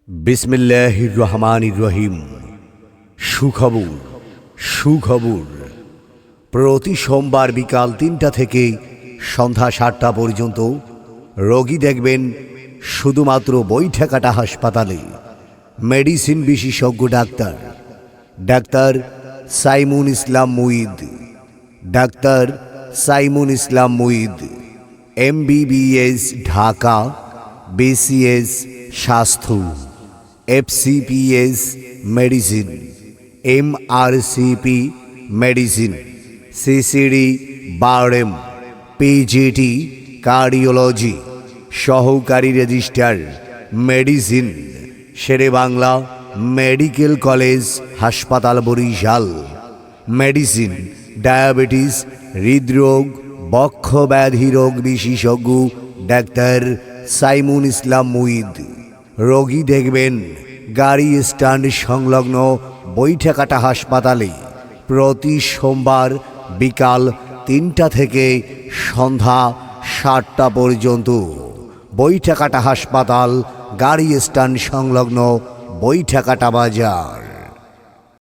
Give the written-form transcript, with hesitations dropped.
বিসমিল্লাহির রহমানির রহিম। সুখবর সুখবর। প্রতি সোমবার বিকাল ৩টা থেকে সন্ধ্যা ৭টা পর্যন্ত রোগী দেখবেন শুধুমাত্র বৈঠাকাটা হাসপাতালে। মেডিসিন বিশেষজ্ঞ ডাক্তার সাইমুন ইসলাম মুঈদ। ডাক্তার সাইমুন ইসলাম মুঈদ MBBS ঢাকা, BCS স্বাস্থ্য, FCPS medicine, MRCP medicine, CCD বারএম, PGT কার্ডিওলজি, সহকারী registrar medicine, Sher-e-Bangla medical college হাসপাতাল বরিশাল। মেডিসিন ডায়াবেটিস, হৃদরোগ, বক্ষব্যাধি রোগ বিশেষজ্ঞ ডাক্তার সাইমুন ইসলাম মুঈদ। রোগী দেখবেন গাড়ি স্ট্যান্ড সংলগ্ন বৈঠাকাটা হাসপাতালে প্রতি সোমবার বিকাল ৩টা থেকে সন্ধ্যা ৭টা পর্যন্ত। বৈঠাকাটা হাসপাতাল, গাড়ি স্ট্যান্ড সংলগ্ন বৈঠাকাটা বাজার।